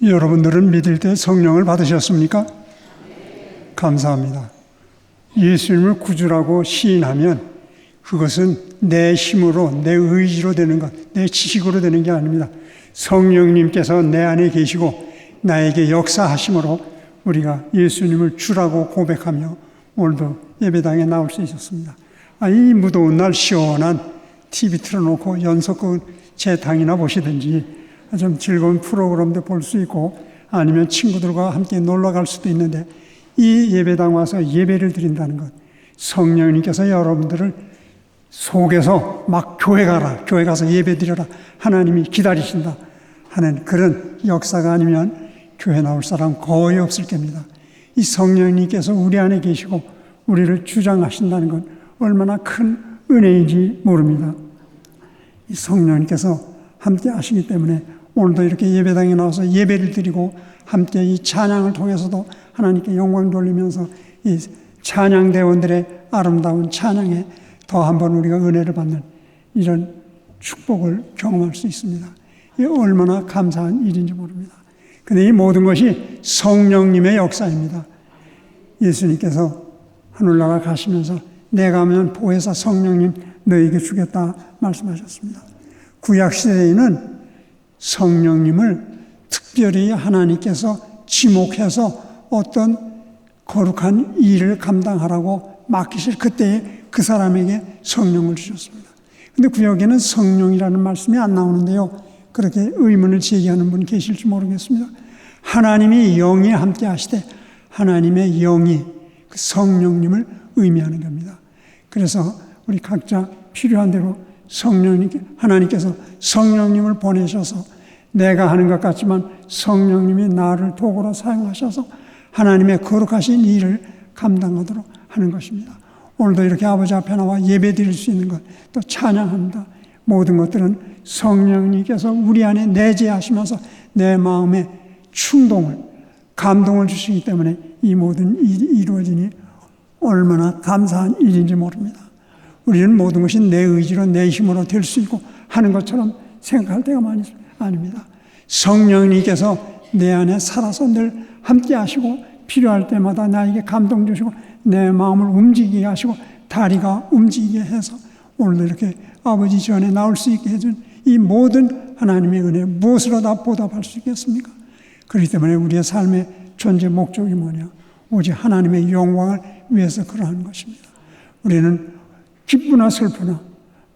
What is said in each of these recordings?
여러분들은 믿을 때 성령을 받으셨습니까? 감사합니다. 예수님을 구주라고 시인하면 그것은 내 힘으로, 내 의지로 되는 것, 내 지식으로 되는 게 아닙니다. 성령님께서 내 안에 계시고 나에게 역사하심으로 우리가 예수님을 주라고 고백하며 오늘도 예배당에 나올 수 있었습니다. 이 무더운 날 시원한 TV 틀어놓고 연속극 제 당이나 보시든지 좀 즐거운 프로그램도 볼 수 있고 아니면 친구들과 함께 놀러 갈 수도 있는데 이 예배당 와서 예배를 드린다는 것, 성령님께서 여러분들을 속에서 막 교회 가라, 교회 가서 예배 드려라, 하나님이 기다리신다 하는 그런 역사가 아니면 교회 나올 사람 거의 없을 겁니다. 이 성령님께서 우리 안에 계시고 우리를 주장하신다는 건 얼마나 큰 은혜인지 모릅니다. 이 성령님께서 함께 하시기 때문에 오늘도 이렇게 예배당에 나와서 예배를 드리고 함께 이 찬양을 통해서도 하나님께 영광 돌리면서 이 찬양대원들의 아름다운 찬양에 더 한번 우리가 은혜를 받는 이런 축복을 경험할 수 있습니다. 이게 얼마나 감사한 일인지 모릅니다. 근데 이 모든 것이 성령님의 역사입니다. 예수님께서 하늘나라 가시면서 내가 가면 보혜사 성령님 너에게 주겠다 말씀하셨습니다. 구약시대에는 성령님을 특별히 하나님께서 지목해서 어떤 거룩한 일을 감당하라고 맡기실 그때에 그 사람에게 성령을 주셨습니다. 그런데 구약에는 성령이라는 말씀이 안 나오는데요. 그렇게 의문을 제기하는 분 계실지 모르겠습니다. 하나님이 영이 함께 하시되 하나님의 영이 그 성령님을 의미하는 겁니다. 그래서 우리 각자 필요한 대로 하나님께서 성령님을 보내셔서 내가 하는 것 같지만 성령님이 나를 도구로 사용하셔서 하나님의 거룩하신 일을 감당하도록 하는 것입니다. 오늘도 이렇게 아버지 앞에 나와 예배 드릴 수 있는 것, 또 찬양합니다. 모든 것들은 성령님께서 우리 안에 내재하시면서 내 마음에 충동을, 감동을 주시기 때문에 이 모든 일이 이루어지니 얼마나 감사한 일인지 모릅니다. 우리는 모든 것이 내 의지로 내 힘으로 될 수 있고 하는 것처럼 생각할 때가 많이 아닙니다. 성령님께서 내 안에 살아서 늘 함께 하시고 필요할 때마다 나에게 감동 주시고 내 마음을 움직이게 하시고 다리가 움직이게 해서 오늘도 이렇게 아버지 전에 나올 수 있게 해준 이 모든 하나님의 은혜 무엇으로 다 보답할 수 있겠습니까? 그렇기 때문에 우리의 삶의 존재 목적이 뭐냐? 오직 하나님의 영광을 위해서 그러한 것입니다. 우리는 기쁘나 슬프나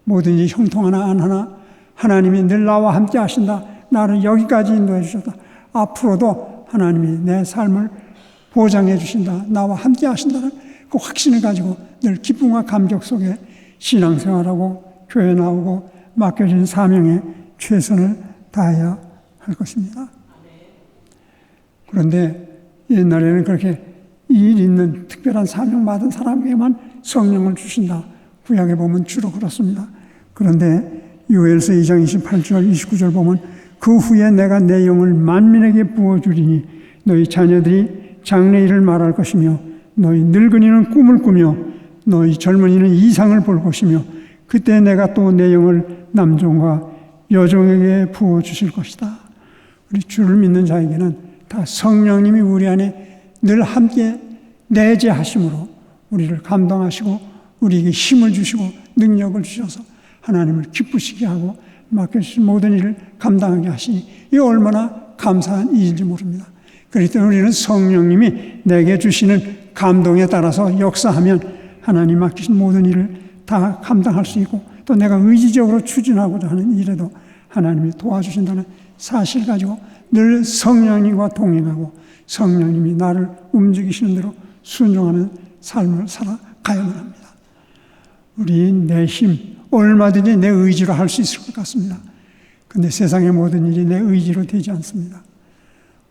뭐든지 형통하나 안 하나 하나님이 늘 나와 함께 하신다. 나를 여기까지 인도해 주셨다. 앞으로도 하나님이 내 삶을 보장해 주신다. 나와 함께 하신다는 그 확신을 가지고 늘 기쁨과 감격 속에 신앙생활하고 교회 나오고 맡겨진 사명에 최선을 다해야 할 것입니다. 그런데 옛날에는 그렇게 일 있는 특별한 사명 받은 사람에게만 성령을 주신다. 구약에 보면 주로 그렇습니다. 그런데 요엘서 2장 28절 29절 보면 그 후에 내가 내 영을 만민에게 부어주리니 너희 자녀들이 장래일을 말할 것이며 너희 늙은이는 꿈을 꾸며 너희 젊은이는 이상을 볼 것이며 그때 내가 또 내 영을 남종과 여종에게 부어주실 것이다. 우리 주를 믿는 자에게는 다 성령님이 우리 안에 늘 함께 내재하심으로 우리를 감동하시고 우리에게 힘을 주시고 능력을 주셔서 하나님을 기쁘시게 하고 맡겨주신 모든 일을 감당하게 하시니 이 얼마나 감사한 일인지 모릅니다. 그렇기 때문에 우리는 성령님이 내게 주시는 감동에 따라서 역사하면 하나님 맡기신 모든 일을 다 감당할 수 있고 또 내가 의지적으로 추진하고자 하는 일에도 하나님이 도와주신다는 사실 가지고 늘 성령님과 동행하고 성령님이 나를 움직이시는 대로 순종하는 삶을 살아가야만 합니다. 우리 내 힘, 얼마든지 내 의지로 할 수 있을 것 같습니다. 그런데 세상의 모든 일이 내 의지로 되지 않습니다.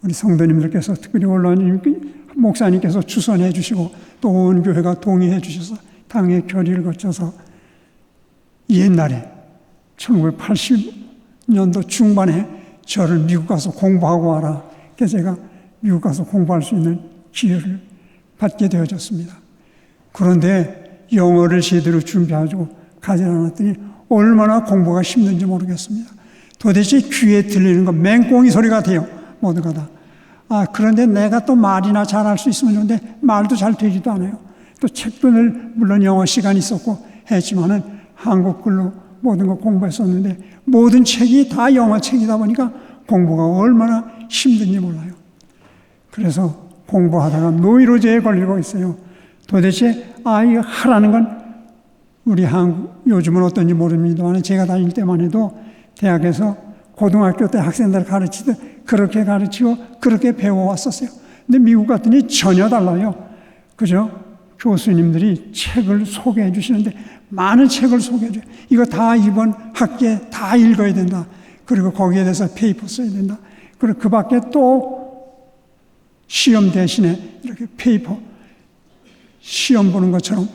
우리 성도님들께서 특별히 원로님 목사님께서 추선해 주시고 또 온 교회가 동의해 주셔서 당의 결의를 거쳐서 옛날에 1980년도 중반에 저를 미국 가서 공부하고 와라. 그래서 제가 미국 가서 공부할 수 있는 기회를 받게 되어졌습니다. 그런데 영어를 제대로 준비하고 가지 않았더니 얼마나 공부가 힘든지 모르겠습니다. 도대체 귀에 들리는 건 맹꽁이 소리 같아요. 모두가 다. 그런데 내가 또 말이나 잘할 수 있으면 좋은데 말도 잘 되지도 않아요. 또 책도 늘 물론 영어 시간이 있었고 했지만은 한국 글로 모든 거 공부했었는데 모든 책이 다 영어 책이다 보니까 공부가 얼마나 힘든지 몰라요. 그래서 공부하다가 노이로제에 걸리고 있어요. 도대체 이거 하라는 건 우리 한국 요즘은 어떤지 모릅니다만 제가 다닐 때만 해도 대학에서 고등학교 때 학생들 가르치듯 그렇게 가르치고 그렇게 배워왔었어요. 근데 미국 갔더니 전혀 달라요. 그죠? 교수님들이 책을 소개해 주시는데 많은 책을 소개해 줘요. 이거 다 이번 학기에 다 읽어야 된다. 그리고 거기에 대해서 페이퍼 써야 된다. 그리고 그 밖에 또 시험 대신에 이렇게 페이퍼 시험 보는 것처럼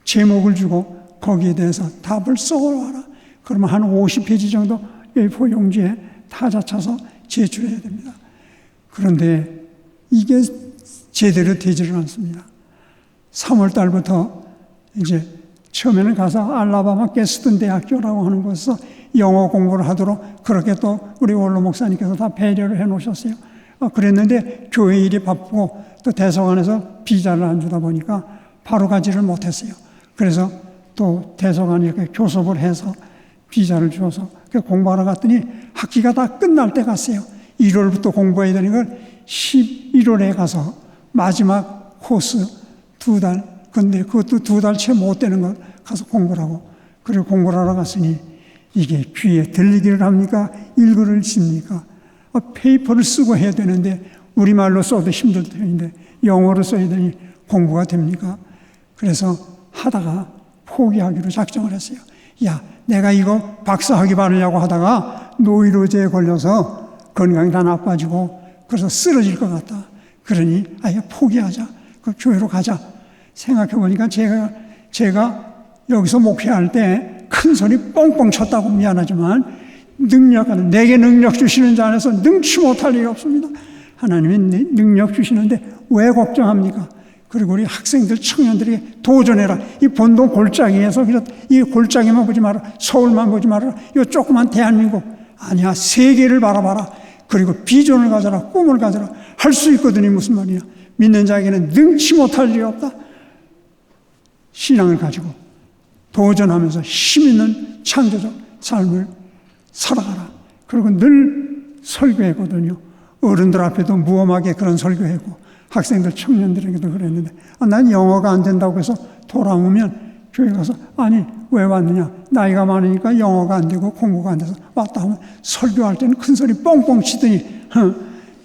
제목을 주고 거기에 대해서 답을 써와라. 그러면 한 50페이지 정도 A4 용지에 타자 쳐서 제출해야 됩니다. 그런데 이게 제대로 되지를 않습니다. 3월 달부터 이제 처음에는 가서 알라바마 게스턴 대학교라고 하는 곳에서 영어 공부를 하도록 그렇게 또 우리 원로 목사님께서 다 배려를 해 놓으셨어요. 그랬는데 교회 일이 바쁘고 또 대서관에서 비자를 안 주다 보니까 바로 가지를 못했어요. 그래서 또 대서관이 이렇게 교섭을 해서 비자를 주어서 공부하러 갔더니 학기가 다 끝날 때 갔어요. 1월부터 공부해야 되는 걸 11월에 가서 마지막 코스 2달, 근데 그것도 2달 채 못 되는 걸 가서 공부를 하고, 그리고 공부를 하러 갔으니 이게 귀에 들리기를 합니까? 일글을 칩니까? 페이퍼를 쓰고 해야 되는데 우리말로 써도 힘들 텐데 영어로 써야 되니 공부가 됩니까? 그래서 하다가 포기하기로 작정을 했어요. 야, 내가 이거 박사학위 받으려고 하다가 노이로제에 걸려서 건강이 다 나빠지고 그래서 쓰러질 것 같다. 그러니 아예 포기하자. 그 교회로 가자. 생각해 보니까 제가 여기서 목회할 때 큰 소리 뻥뻥 쳤다고 미안하지만 능력하는, 내게 능력 주시는 자 안에서 능치 못할 일이 없습니다. 하나님이 능력 주시는데 왜 걱정합니까? 그리고 우리 학생들, 청년들에게 도전해라. 이 본동 골짜기에서 이 골짜기만 보지 마라. 서울만 보지 마라. 이 조그만 대한민국. 아니야. 세계를 바라봐라. 그리고 비전을 가져라. 꿈을 가져라. 할 수 있거든요. 무슨 말이야. 믿는 자에게는 능치 못할 일이 없다. 신앙을 가지고 도전하면서 힘 있는 창조적 삶을 살아가라. 그리고 늘 설교했거든요. 어른들 앞에도 무엄하게 그런 설교했고 학생들, 청년들에게도 그랬는데 난 영어가 안 된다고 해서 돌아오면 교회 가서 아니 왜 왔느냐, 나이가 많으니까 영어가 안 되고 공부가 안 돼서 왔다 하면 설교할 때는 큰 소리 뻥뻥 치더니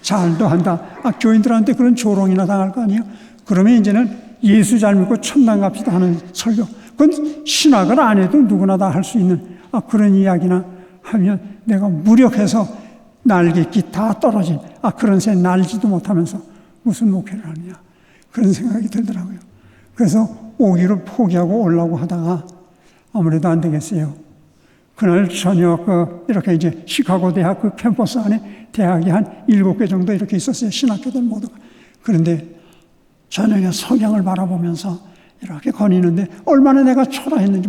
잘도 한다. 교인들한테 그런 조롱이나 당할 거 아니에요. 그러면 이제는 예수 잘 믿고 천당 갑시다 하는 설교, 그건 신학을 안 해도 누구나 다 할 수 있는 그런 이야기나 하면 내가 무력해서 날개깃 다 떨어진 그런 새 날지도 못하면서 무슨 목회를 하느냐, 그런 생각이 들더라고요. 그래서 오기를 포기하고 오려고 하다가 아무래도 안 되겠어요. 그날 저녁 이렇게 이제 시카고 대학 그 캠퍼스 안에 대학이 한 7개 정도 이렇게 있었어요. 신학교들 모두가. 그런데 저녁에 석양을 바라보면서 이렇게 거니는데 얼마나 내가 철량했는지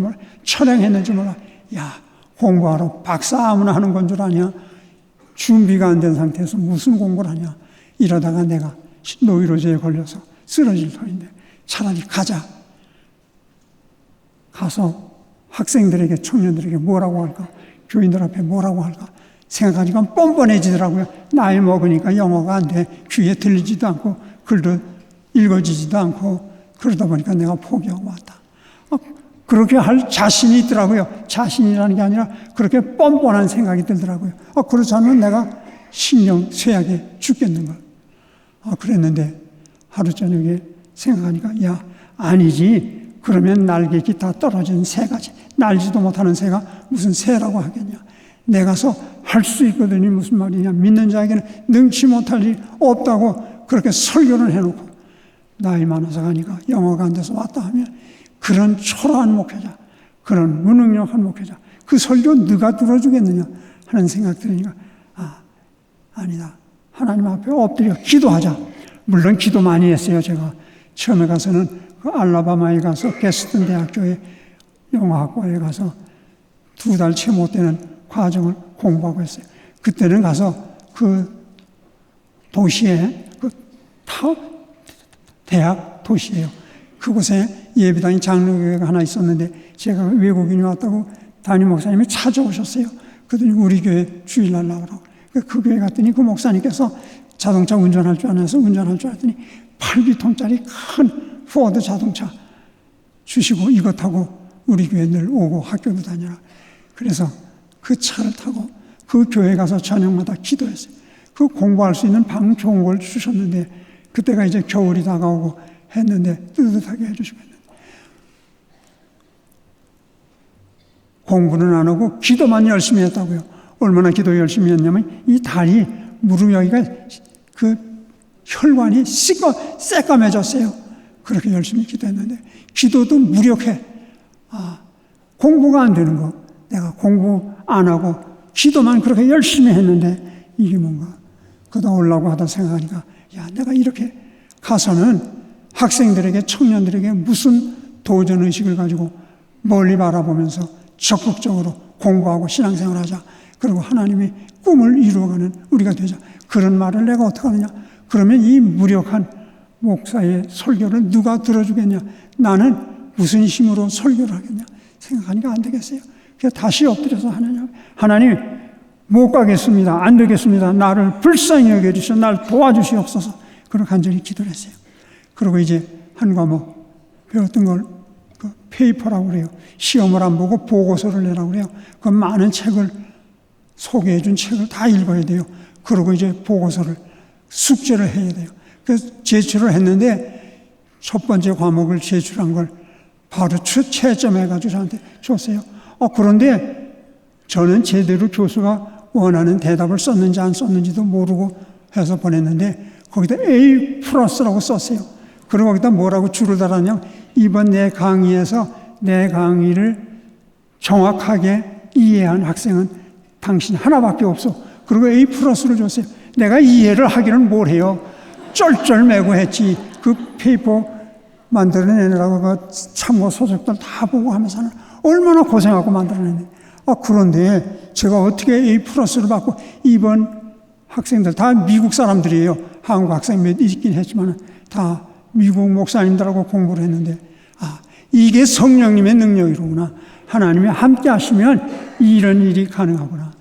몰라. 야, 공부하러 박사 아무나 하는 건 줄 아냐? 준비가 안 된 상태에서 무슨 공부를 하냐? 이러다가 내가 노이로제에 걸려서 쓰러질 터인데 차라리 가자. 가서 학생들에게, 청년들에게 뭐라고 할까? 교인들 앞에 뭐라고 할까? 생각하니까 뻔뻔해지더라고요. 나이 먹으니까 영어가 안 돼. 귀에 들리지도 않고 글도 읽어지지도 않고 그러다 보니까 내가 포기하고 왔다. 그렇게 할 자신이 있더라고요. 자신이라는 게 아니라 그렇게 뻔뻔한 생각이 들더라고요. 그렇지 않으면 내가 신령 쇠약에 죽겠는걸. 그랬는데 하루 저녁에 생각하니까 야, 아니지. 그러면 날개기 다 떨어진 새가지. 날지도 못하는 새가 무슨 새라고 하겠냐. 내가서 할 수 있거든요. 무슨 말이냐. 믿는 자에게는 능치 못할 일 없다고 그렇게 설교를 해놓고 나이 많아서 가니까 영어가 안 돼서 왔다 하면 그런 초라한 목회자, 그런 무능력한 목회자, 그 설교 누가 들어주겠느냐 하는 생각 들으니까 아니다. 하나님 앞에 엎드려 기도하자. 물론 기도 많이 했어요. 제가 처음에 가서는 그 알라바마에 가서 게스턴 대학교에 영어학과에 가서 2달 채 못 되는 과정을 공부하고 했어요. 그때는 가서 그 도시에 대학 도시예요. 그곳에 예배당이 장로교회가 하나 있었는데 제가 외국인이 왔다고 담임 목사님이 찾아오셨어요. 그랬더니 우리 교회 주일날 나오라고. 그 교회 갔더니 그 목사님께서 자동차 운전할 줄 아면서 운전할 줄 알았더니 8기통짜리 큰 포드 자동차 주시고 이거 타고 우리 교회 늘 오고 학교도 다녀라. 그래서 그 차를 타고 그 교회 가서 저녁마다 기도했어요. 그 공부할 수 있는 방 좋은 걸 주셨는데 그때가 이제 겨울이 다가오고 했는데 뜨뜻하게 해주시고 했는데 공부는 안 하고 기도만 열심히 했다고요. 얼마나 기도 열심히 했냐면 이 다리 무릎 여기가 그 혈관이 새까매졌어요. 그렇게 열심히 기도했는데 기도도 무력해. 공부가 안 되는 거. 내가 공부 안 하고 기도만 그렇게 열심히 했는데 이게 뭔가 그러다 오려고 하다 생각하니까 야 내가 이렇게 가서는 학생들에게 청년들에게 무슨 도전의식을 가지고 멀리 바라보면서 적극적으로 공부하고 신앙생활하자. 그리고 하나님의 꿈을 이루어가는 우리가 되자. 그런 말을 내가 어떻게 하느냐. 그러면 이 무력한 목사의 설교를 누가 들어주겠냐. 나는 무슨 힘으로 설교를 하겠냐. 생각하니까 안 되겠어요. 그래서 다시 엎드려서 하나님 못 가겠습니다. 안 되겠습니다. 나를 불쌍히 여겨주시오. 날 도와주시옵소서. 그렇게 간절히 기도를 했어요. 그리고 이제 한 과목 배웠던 걸 그 페이퍼라고 그래요. 시험을 안 보고 보고서를 내라고 그래요. 그 많은 책을 소개해 준 책을 다 읽어야 돼요. 그리고 이제 보고서를 숙제를 해야 돼요. 그래서 제출을 했는데 첫 번째 과목을 제출한 걸 바로 채점해가지고 저한테 줬어요. 그런데 저는 제대로 교수가 원하는 대답을 썼는지 안 썼는지도 모르고 해서 보냈는데 거기다 A+라고 썼어요. 그리고 거기다 뭐라고 줄을 달았냐면 이번 내 강의에서 내 강의를 정확하게 이해한 학생은 당신 하나밖에 없어. 그리고 A+를 줬어요. 내가 이해를 하기는 뭘 해요. 쩔쩔매고 했지. 그 페이퍼 만들어내느라고 그 참고 소속들 다 보고 하면서는 얼마나 고생하고 만들어냈네. 그런데 제가 어떻게 A+를 받고 이번 학생들 다 미국 사람들이에요. 한국 학생 몇 있긴 했지만 다 미국 목사님들하고 공부를 했는데 이게 성령님의 능력이로구나. 하나님이 함께 하시면 이런 일이 가능하구나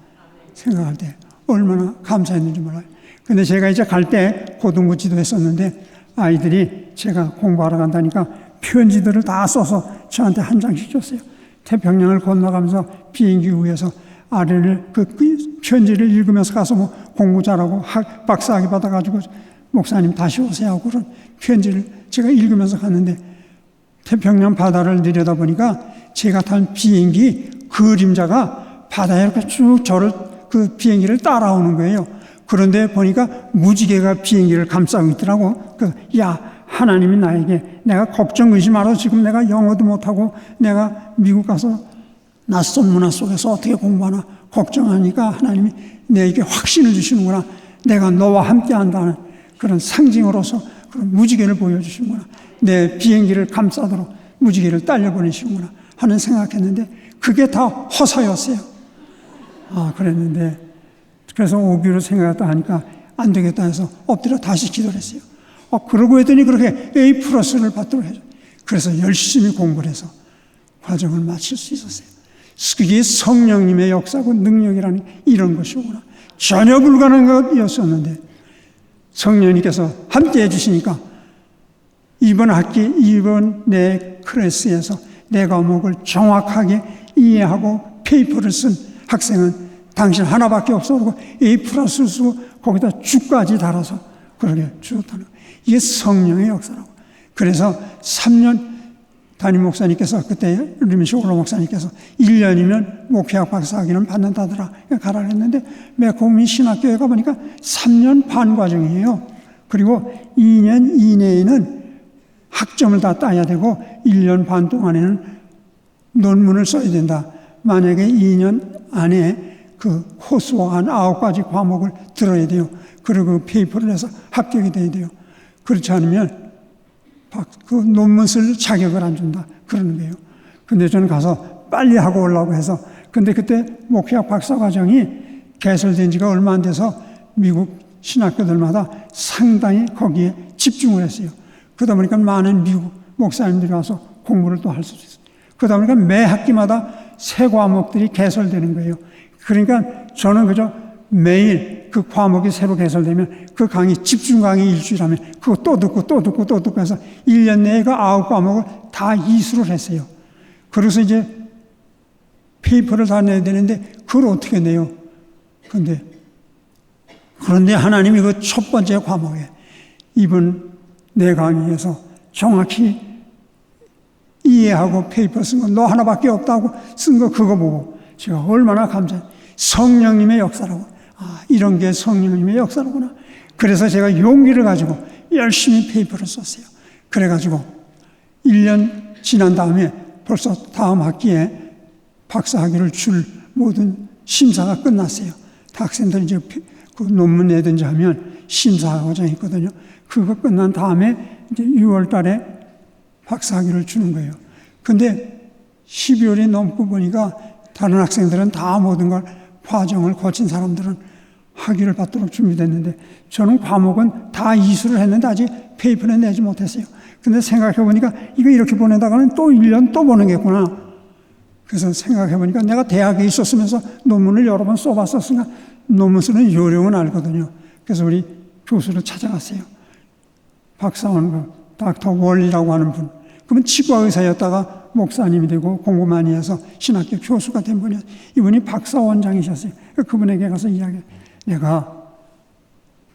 생각할 때 얼마나 감사했는지 몰라요. 근데 제가 이제 갈 때 고등부 지도했었는데 아이들이 제가 공부하러 간다니까 편지들을 다 써서 저한테 한 장씩 줬어요. 태평양을 건너가면서 비행기 위에서 아래를 그 편지를 읽으면서 가서 뭐 공부 잘하고 박사학위 받아가지고 목사님 다시 오세요 하고 그런 편지를 제가 읽으면서 갔는데 태평양 바다를 내려다보니까 제가 탄 비행기 그림자가 바다에 이렇게 쭉 저를 그 비행기를 따라오는 거예요. 그런데 보니까 무지개가 비행기를 감싸고 있더라고. 하나님이 나에게 내가 걱정 의심 말아서 지금 내가 영어도 못하고 내가 미국 가서 낯선 문화 속에서 어떻게 공부하나 걱정하니까 하나님이 내게 확신을 주시는구나. 내가 너와 함께 한다는 그런 상징으로서 그런 무지개를 보여주시는구나. 내 비행기를 감싸도록 무지개를 딸려보내시는구나 하는 생각했는데 그게 다 허사였어요. 그랬는데 그래서 오기로 생각했다 하니까 안 되겠다 해서 엎드려 다시 기도를 했어요. 그러고 했더니 그렇게 A+를 받도록 해줘. 그래서 열심히 공부를 해서 과정을 마칠 수 있었어요. 그게 성령님의 역사고 능력이라는 이런 것이구나. 전혀 불가능한 것이었었는데 성령님께서 함께 해주시니까 이번 내 클래스에서 내 과목을 정확하게 이해하고 페이퍼를 쓴 학생은 당신 하나밖에 없어. 그리고 A+를 쓰고 거기다 주까지 달아서 그렇게 주었다는 거예요. 이게 성령의 역사라고. 그래서 3년 담임 목사님께서 그때 리미시 올로 목사님께서 1년이면 목회학 박사학위는 받는다더라. 가라 했는데 매콤이 신학교에 가보니까 3년 반 과정이에요. 그리고 2년 이내에는 학점을 다 따야 되고 1년 반 동안에는 논문을 써야 된다. 만약에 2년 안에 그 코스와 한 9가지 과목을 들어야 돼요. 그리고 그 페이퍼를 해서 합격이 돼야 돼요. 그렇지 않으면 그 논문 쓸 자격을 안 준다. 그러는 거예요. 근데 저는 가서 빨리 하고 오려고 해서 근데 그때 목회학 박사과정이 개설된 지가 얼마 안 돼서 미국 신학교들마다 상당히 거기에 집중을 했어요. 그러다 보니까 많은 미국 목사님들이 와서 공부를 또 할 수 있어요. 그러다 보니까 매 학기마다 새 과목들이 개설되는 거예요. 그러니까 저는 그저 매일 그 과목이 새로 개설되면 그 강의, 집중 강의 일주일 하면 그거 또 듣고 또 듣고 또 듣고 해서 1년 내에 그 9과목을 다 이수를 했어요. 그래서 이제 페이퍼를 다 내야 되는데 그걸 어떻게 내요? 그런데 하나님이 그 첫 번째 과목에 이번 내 강의에서 정확히 이해하고 페이퍼 쓴 거 너 하나밖에 없다고 쓴 거 그거 보고 제가 얼마나 감사해요. 성령님의 역사라고. 이런 게 성령님의 역사로구나. 그래서 제가 용기를 가지고 열심히 페이퍼를 썼어요. 그래가지고 1년 지난 다음에 벌써 다음 학기에 박사학위를 줄 모든 심사가 끝났어요. 학생들이 이제 그 논문 내든지 하면 심사 과정이 있거든요. 그거 끝난 다음에 이제 6월 달에 박사학위를 주는 거예요. 근데 12월이 넘고 보니까 다른 학생들은 다 모든 걸 과정을 거친 사람들은 학위를 받도록 준비됐는데 저는 과목은 다 이수를 했는데 아직 페이퍼는 내지 못했어요. 근데 생각해 보니까 이거 이렇게 보내다가는 또 1년 또 보내겠구나. 그래서 생각해 보니까 내가 대학에 있었으면서 논문을 여러 번 써봤었으니까 논문 쓰는 요령은 알거든요. 그래서 우리 교수를 찾아갔어요. 박사원, 닥터 월이라고 하는 분. 그분 치과의사였다가 목사님이 되고 공부 많이 해서 신학교 교수가 된 분이었어요. 이분이 박사원장이셨어요. 그분에게 가서 이야기해요. 내가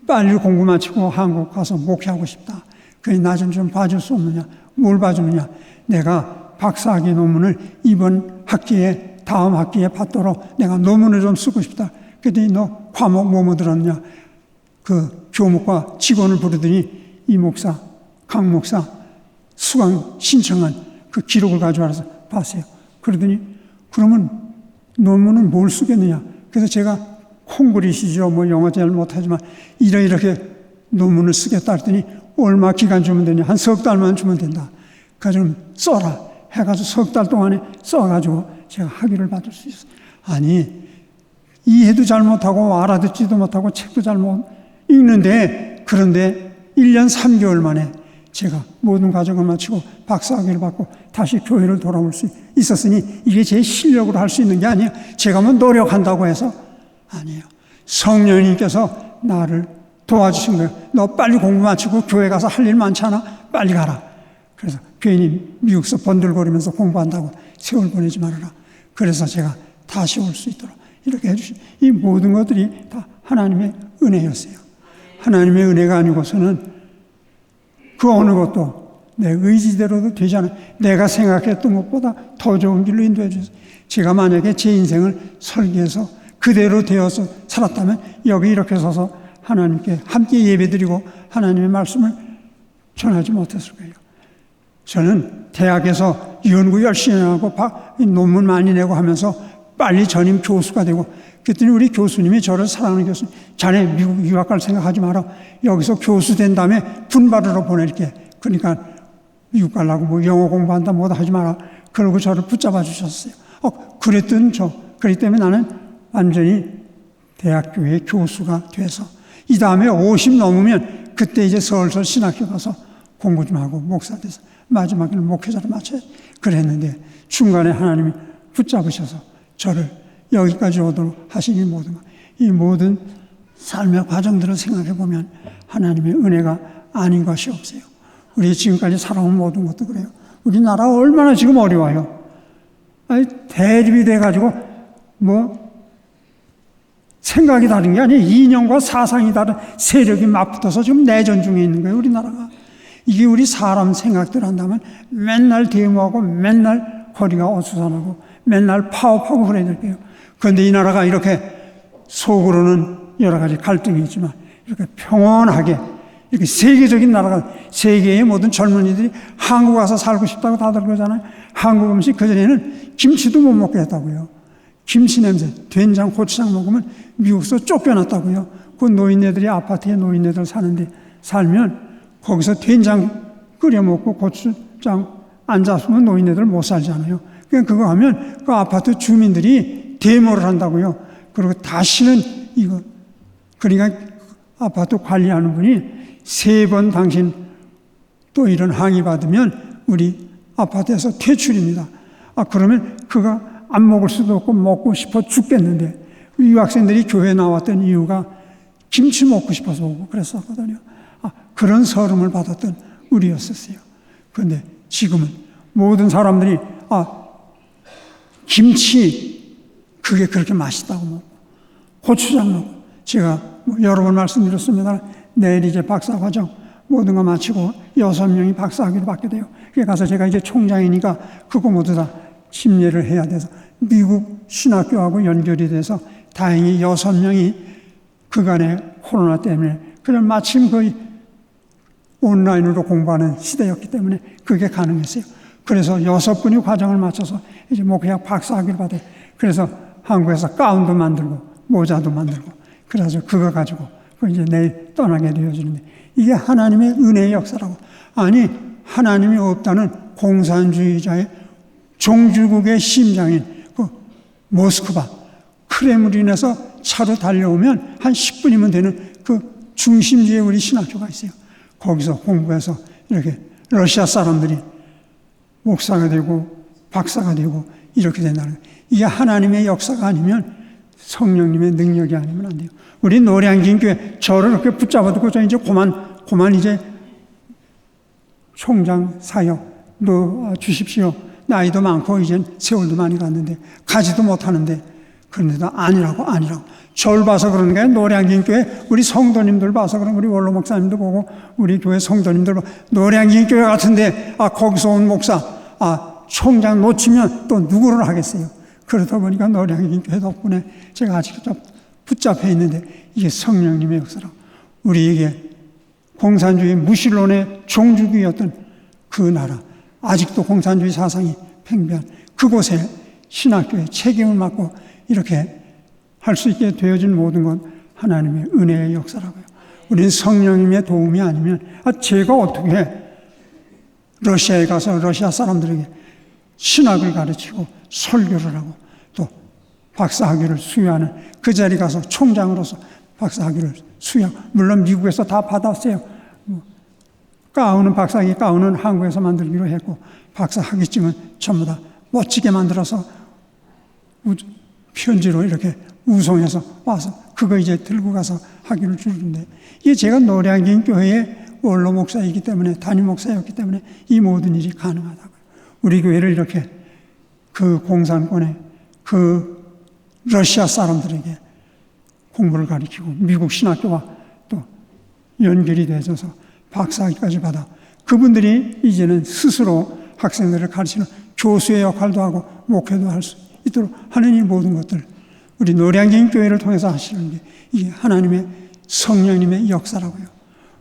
빨리 공부 마치고 한국 가서 목회하고 싶다. 그러니 나 좀 봐줄 수 없느냐? 뭘 봐주느냐? 내가 박사학위 논문을 이번 학기에 다음 학기에 받도록 내가 논문을 좀 쓰고 싶다. 그랬더니 너 과목 뭐뭐 들었냐? 그 교목과 직원을 부르더니 이 목사, 강 목사 수강 신청한 그 기록을 가져와서 봤어요. 그러더니 그러면 논문은 뭘 쓰겠느냐? 그래서 제가 콩글리시죠. 뭐 영어 잘 못하지만 이렇게 논문을 쓰겠다 했더니 얼마 기간 주면 되냐? 한 석 달만 주면 된다. 그래서 써라. 해가지고 석 달 동안에 써가지고 제가 학위를 받을 수 있어요. 아니 이해도 잘 못하고 알아듣지도 못하고 책도 잘 못 읽는데 그런데 1년 3개월 만에 제가 모든 과정을 마치고 박사학위를 받고 다시 교회를 돌아올 수 있었으니 이게 제 실력으로 할 수 있는 게 아니에요. 제가 뭐 노력한다고 해서 아니에요. 성령님께서 나를 도와주신 거예요. 너 빨리 공부 마치고 교회 가서 할 일 많잖아. 빨리 가라. 그래서 괜히 미국서 번들거리면서 공부한다고 세월 보내지 말아라. 그래서 제가 다시 올 수 있도록 이렇게 해주신 이 모든 것들이 다 하나님의 은혜였어요. 하나님의 은혜가 아니고서는 그 어느 것도 내 의지대로도 되지 않아요. 내가 생각했던 것보다 더 좋은 길로 인도해 주세요. 제가 만약에 제 인생을 설계해서 그대로 되어서 살았다면 여기 이렇게 서서 하나님께 함께 예배드리고 하나님의 말씀을 전하지 못했을 거예요. 저는 대학에서 연구 열심히 하고 논문 많이 내고 하면서 빨리 전임 교수가 되고 그랬더니 우리 교수님이 저를 사랑하는 교수님, 자네 미국 유학 갈 생각하지 마라. 여기서 교수 된 다음에 분발으로 보낼게. 그러니까 미국 가려고 뭐 영어 공부한다 뭐다 하지 마라. 그러고 저를 붙잡아 주셨어요. 그랬기 때문에 나는 완전히 대학교의 교수가 돼서 이 다음에 50 넘으면 그때 이제 서울서 신학교 가서 공부 좀 하고 목사 돼서 마지막에는 목회자를 마쳐야 그랬는데 중간에 하나님이 붙잡으셔서 저를 여기까지 오도록 하신 이 모든 삶의 과정들을 생각해 보면 하나님의 은혜가 아닌 것이 없어요. 우리 지금까지 살아온 모든 것도 그래요. 우리나라 얼마나 지금 어려워요. 아니, 대립이 돼가지고 뭐 생각이 다른 게 아니에요. 이념과 사상이 다른 세력이 맞붙어서 지금 내전 중에 있는 거예요. 우리나라가. 이게 우리 사람 생각대로 한다면 맨날 데모하고 맨날 허리가 어수선하고 맨날 파업하고 그래야 될 거예요. 그런데 이 나라가 이렇게 속으로는 여러 가지 갈등이 있지만 이렇게 평온하게 이렇게 세계적인 나라가 세계의 모든 젊은이들이 한국 와서 살고 싶다고 다들 그러잖아요. 한국 음식 그전에는 김치도 못 먹게 했다고요. 김치 냄새, 된장, 고추장 먹으면 미국서 쫓겨났다고요. 그 노인네들이 아파트에 노인네들 사는데 살면 거기서 된장 끓여 먹고 고추장 안 잡수면 노인네들 못 살잖아요. 그러니까 그거 하면 그 아파트 주민들이 데모를 한다고요. 그리고 다시는 이거 그러니까 아파트 관리하는 분이 3번 당신 또 이런 항의 받으면 우리 아파트에서 퇴출입니다. 그러면 그가 안 먹을 수도 없고 먹고 싶어 죽겠는데 유학생들이 교회에 나왔던 이유가 김치 먹고 싶어서 오고 그랬었거든요. 그런 서름을 받았던 우리였었어요. 그런데 지금은 모든 사람들이 김치 그게 그렇게 맛있다고 먹고 고추장 먹고 제가 여러 번 말씀드렸습니다. 내일 이제 박사과정 모든 거 마치고 6명이 박사학위를 받게 돼요. 그래 가서 제가 이제 총장이니까 그거 모두 다 심리를 해야 돼서 미국 신학교하고 연결이 돼서 다행히 6명이 그간에 코로나 때문에 그냥 마침 거의 온라인으로 공부하는 시대였기 때문에 그게 가능했어요. 그래서 6분이 과정을 마쳐서 이제 목회학 박사학위를 받아요. 그래서 한국에서 가운도 만들고 모자도 만들고 그래서 그거 가지고 이제 내일 떠나게 되어지는데 이게 하나님의 은혜의 역사라고. 아니 하나님이 없다는 공산주의자의 종주국의 심장인 그 모스크바 크레므린에서 차로 달려오면 한 10분이면 되는 그 중심지에 우리 신학교가 있어요. 거기서 공부해서 이렇게 러시아 사람들이 목사가 되고 박사가 되고 이렇게 된다는 거예요. 이게 하나님의 역사가 아니면 성령님의 능력이 아니면 안 돼요. 우리 노량진 교회 저를 이렇게 붙잡아두고 저 이제 그만 이제 총장 사역 주십시오. 나이도 많고 이제 세월도 많이 갔는데 가지도 못하는데 그런데도 아니라고 절 봐서 그러는 게 노량진 교회 우리 성도님들 봐서 그런 우리 원로 목사님도 보고 우리 교회 성도님들 보고 노량진 교회 같은데 거기서 온 목사 총장 놓치면 또 누구를 하겠어요. 그러다 보니까 노량진 교회 덕분에 제가 아직도 붙잡혀 있는데 이게 성령님의 역사라고. 우리에게 공산주의 무신론의 종주국이었던 그 나라 아직도 공산주의 사상이 팽배한 그곳에 신학교의 책임을 맡고 이렇게 할 수 있게 되어진 모든 건 하나님의 은혜의 역사라고요. 우리는 성령님의 도움이 아니면 제가 어떻게 러시아에 가서 러시아 사람들에게 신학을 가르치고 설교를 하고 또 박사학위를 수여하는 그 자리 가서 총장으로서 박사학위를 물론 미국에서 다 받았어요. 박사학위 가운은 한국에서 만들기로 했고 박사학위증은 전부 다 멋지게 만들어서 편지로 이렇게 우송해서 와서 그거 이제 들고 가서 학위를 주는데 이게 제가 노량진 교회의 원로 목사이기 때문에 담임 목사였기 때문에 이 모든 일이 가능하다고요. 우리 교회를 이렇게 그 공산권의 그 러시아 사람들에게 공부를 가르치고 미국 신학교와 또 연결이 되어서 박사학위까지 받아 그분들이 이제는 스스로 학생들을 가르치는 교수의 역할도 하고 목회도 할 수 있도록 하는 이 모든 것들 우리 노량진 교회를 통해서 하시는 게 이게 하나님의 성령님의 역사라고요.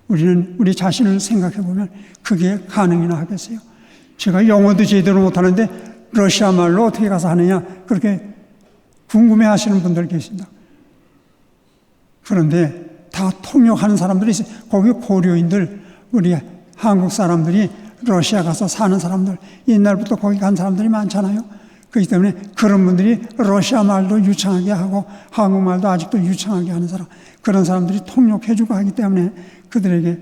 우리는 우리 자신을 생각해 보면 그게 가능이나 하겠어요. 제가 영어도 제대로 못하는데 러시아 말로 어떻게 가서 하느냐 그렇게 궁금해 하시는 분들 계십니다. 그런데 다 통역하는 사람들이 있어요. 거기 고려인들 우리 한국 사람들이 러시아 가서 사는 사람들 옛날부터 거기 간 사람들이 많잖아요. 그렇기 때문에 그런 분들이 러시아 말도 유창하게 하고 한국말도 아직도 유창하게 하는 사람 그런 사람들이 통역해주고 하기 때문에 그들에게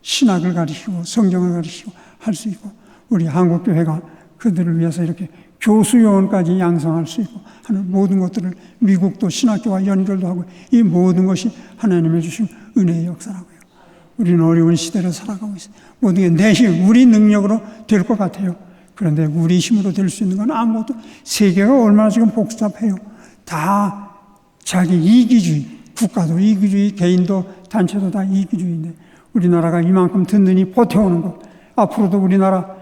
신학을 가르치고 성경을 가르치고 할 수 있고 우리 한국교회가 그들을 위해서 이렇게 교수요원까지 양성할 수 있고 하는 모든 것들을 미국도 신학교와 연결도 하고 이 모든 것이 하나님의 주신 은혜의 역사라고요. 우리는 어려운 시대를 살아가고 있어요. 모든 게 내 힘, 우리 능력으로 될 것 같아요. 그런데 우리 힘으로 될 수 있는 건 아무것도 세계가 얼마나 지금 복잡해요. 다 자기 이기주의, 국가도 이기주의, 개인도 단체도 다 이기주의인데 우리나라가 이만큼 든든히 버텨오는 것 앞으로도 우리나라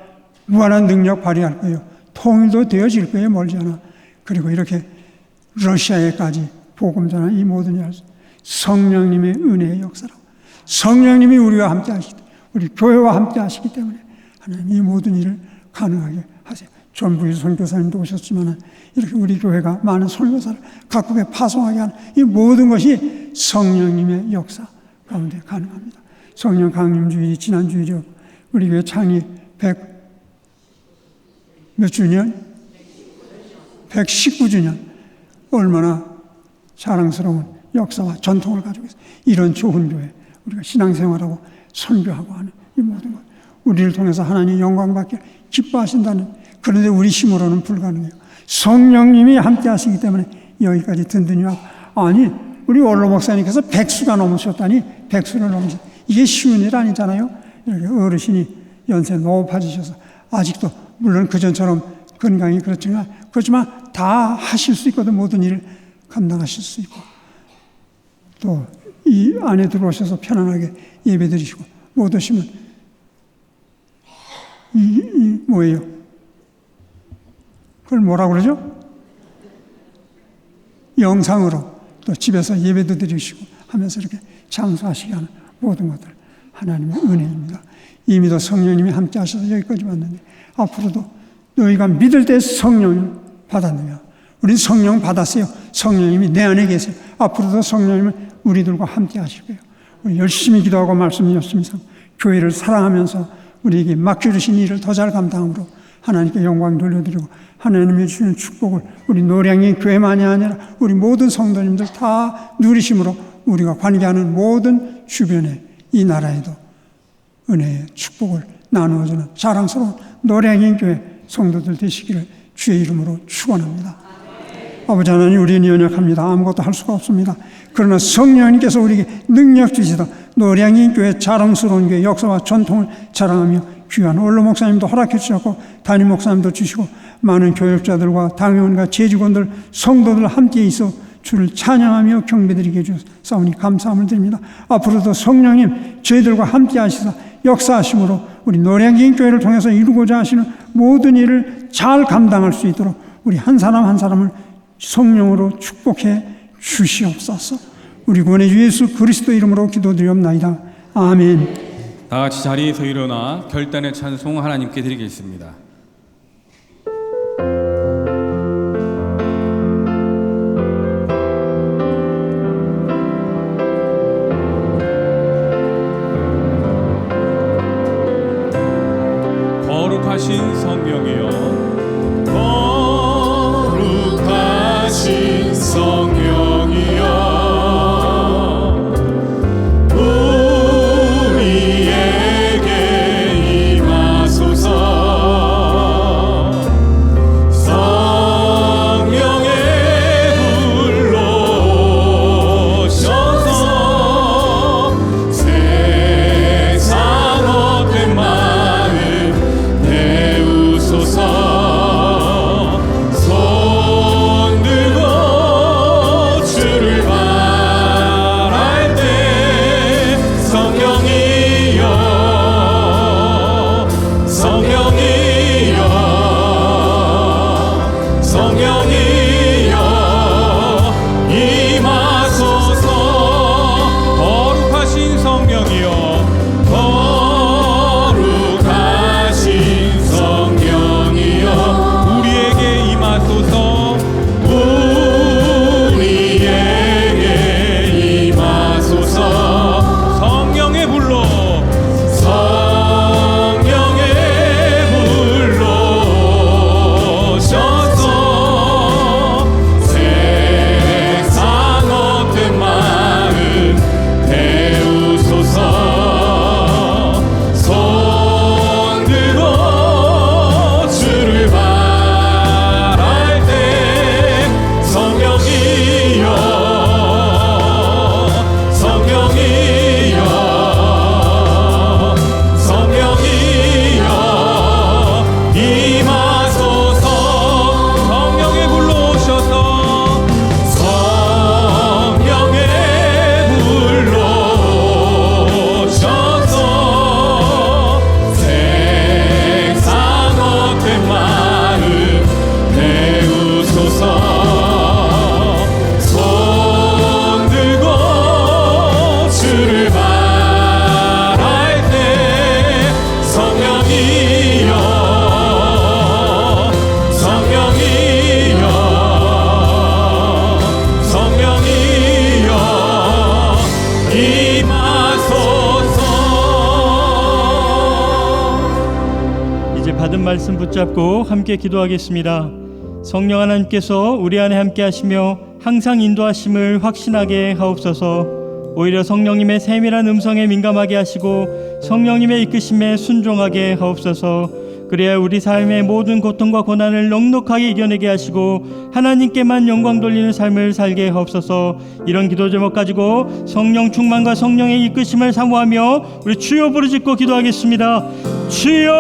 무한한 능력 발휘할 거예요. 통일도 되어질 거예요. 멀지 않아. 그리고 이렇게 러시아에까지 복음 전하는 이 모든 일 성령님의 은혜의 역사라고. 성령님이 우리와 함께 하시기 때문에 우리 교회와 함께 하시기 때문에 하나님 이 모든 일을 가능하게 하세요. 전부의 선교사님도 오셨지만 이렇게 우리 교회가 많은 선교사를 각국에 파송하게 하는 이 모든 것이 성령님의 역사 가운데 가능합니다. 성령 강림 주일이 지난 주일이요. 우리 교회 창립 100몇 주년? 119주년. 얼마나 자랑스러운 역사와 전통을 가지고 있어요. 이런 좋은 교회, 우리가 신앙생활하고 선교하고 하는 이 모든 것, 우리를 통해서 하나님 영광 받게 기뻐하신다는, 그런데 우리 힘으로는 불가능해요. 성령님이 함께 하시기 때문에 여기까지 든든히 하고, 아니 우리 원로 목사님께서 100수가 넘으셨다니, 100수를 넘으셨, 이게 쉬운 일 아니잖아요. 이렇게 어르신이 연세 높아지셔서 아직도 물론 그전처럼 건강이 그렇지만 다 하실 수 있거든. 모든 일을 감당하실 수 있고, 또 이 안에 들어오셔서 편안하게 예배 드리시고 못 오시면 이 뭐예요? 그걸 뭐라고 그러죠? 영상으로 또 집에서 예배도 드리시고 하면서 이렇게 장수하시게 하는 모든 것들 하나님의 은혜입니다. 이미도 성령님이 함께 하셔서 여기까지 왔는데, 앞으로도 너희가 믿을 때 성령을 받았느냐. 우린 성령 받았어요. 성령님이 내 안에 계세요. 앞으로도 성령님은 우리들과 함께 하실 거예요. 우리 열심히 기도하고 말씀 열심히 삼고 교회를 사랑하면서 우리에게 맡겨주신 일을 더 잘 감당함으로 하나님께 영광 돌려드리고, 하나님이 주시는 축복을 우리 노량진 교회만이 아니라 우리 모든 성도님들 다 누리심으로 우리가 관계하는 모든 주변에 이 나라에도 은혜의 축복을 나누어주는 자랑스러운 노량진 교회 성도들 되시기를 주의 이름으로 축원합니다. 아버지 하나님, 우리는 연약합니다. 아무것도 할 수가 없습니다. 그러나 성령님께서 우리에게 능력 주시다 노량진 교회 자랑스러운 교회 역사와 전통을 자랑하며 귀한 원로 목사님도 허락해 주셨고 담임 목사님도 주시고 많은 교역자들과 당회원과 재직원들 성도들 함께 있어 주를 찬양하며 경배드리게 해주사오니 감사함을 드립니다. 앞으로도 성령님 저희들과 함께 하시사 역사하심으로 우리 노량진 교회를 통해서 이루고자 하시는 모든 일을 잘 감당할 수 있도록 우리 한 사람 한 사람을 성령으로 축복해 주시옵소서. 우리 구원의 예수 그리스도 이름으로 기도드리옵나이다. 아멘. 다 같이 자리에서 일어나 결단의 찬송 하나님께 드리겠습니다. 거룩하신 성령이여, 거룩하신 성령이여, 받은 말씀 붙잡고 함께 기도하겠습니다. 성령 하나님께서 우리 안에 함께 하시며 항상 인도하심을 확신하게 하옵소서. 오히려 성령님의 세밀한 음성에 민감하게 하시고 성령님의 이끄심에 순종하게 하옵소서. 그래야 우리 삶의 모든 고통과 고난을 넉넉하게 이겨내게 하시고 하나님께만 영광 돌리는 삶을 살게 하옵소서. 이런 기도 제목 가지고 성령 충만과 성령의 이끄심을 사모하며 우리 주여 부르짖고 기도하겠습니다. 주여!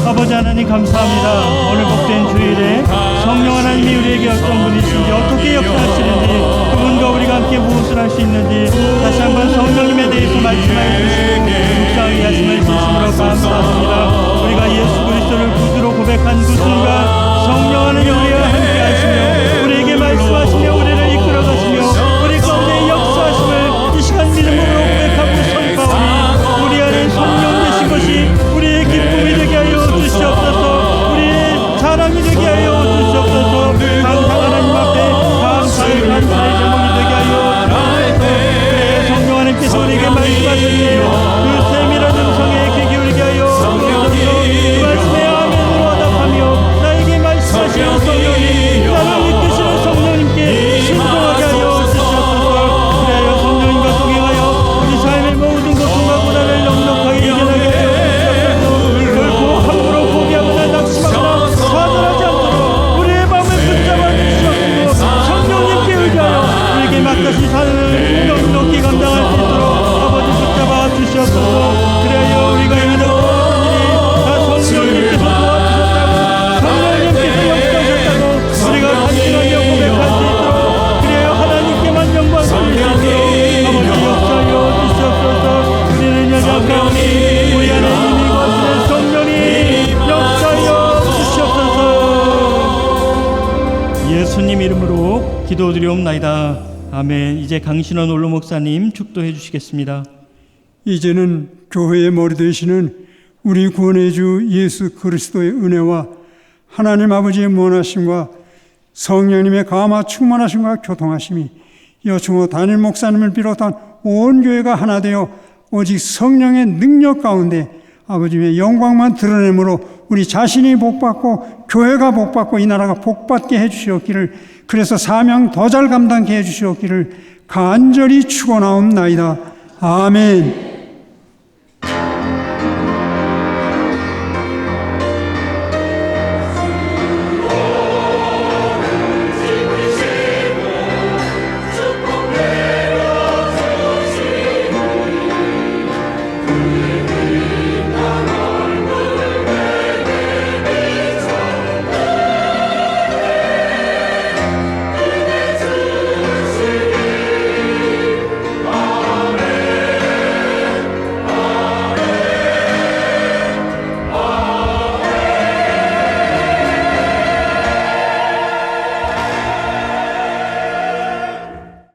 아버지 하나님 감사합니다. 오늘 복된 주일에 성령 하나님이 우리에게 어떤 분이신지 어떻게 역사하시는지 그분과 우리가 함께 무엇을 할 수 있는지 다시 한번 성령님에 대해서 말씀하여 주시고 묵상하게 하심을 진심으로 감사합니다. 우리가 예수 그리스도를 구주로 고백한 그 순간 성령 하나님 우리와 함께 하시며 우리에게 말씀하시며 우리를 이끌어 가시며 우리 가운데 역사하심을 이 시간 믿음으로 고백하고 선포하오니 우리 안에 성령 되신 것이 우리의 기쁨이 되게 하여 주시옵소서. 우리의 자랑이 되게 하여 주시옵소서. 항상 하나님 앞에 감사의 제목이 되게 하여 주시옵소서. 성령 하나님께서 우리에게 말씀하셨네요. 그 세밀한 음성에 귀 기울이게 하여 주옵소서. 그 말씀에 아멘으로 화답하며 나에게 말씀하시는 성령님 나를 이끄시는 성령님께 순종하게 하여 주시옵소서. 그래야 성령님과 동행하여 우리 삶의 모든 고통과 고난을 넉넉하게 이겨나게 하여 주시옵소서. 결코 함부로 포기하거나 낙심하거나 좌절하지 않도록 우리의 마음을 붙잡아 주시옵소서. 성령님께 의지하여 우리에게 맡겨진 삶을 넉넉히 감당할 수 있도록 아버지 붙잡아 주시옵소서. 그래야 우리가 이루는 일이 다 성령님께서 도와주셨다고 성령님께서 역사하셨다고 우리가 간증하며 고백할 수 있도록 그래야 하나님께만 영광 돌릴 수 있도록 아버지 역사하여 주시옵소서. 우리는 연약하오니 우리 안에 힘이 거하시는 성령님 역사하여 주시옵소서. 예수님 이름으로 기도드리옵나이다. 아멘. 이제 강신원 원로 목사님 축도해 주시겠습니다. 이제는 교회의 머리 되시는 우리 구원의 주 예수 그리스도의 은혜와 하나님 아버지의 무한하심과 성령님의 감화 충만하심과 교통하심이 여충호 단일 목사님을 비롯한 온 교회가 하나 되어 오직 성령의 능력 가운데 아버지의 영광만 드러내므로 우리 자신이 복받고 교회가 복받고 이 나라가 복받게 해주시옵기를, 그래서 사명 더 잘 감당케 해주시옵기를 간절히 축원하옵나이다. 아멘.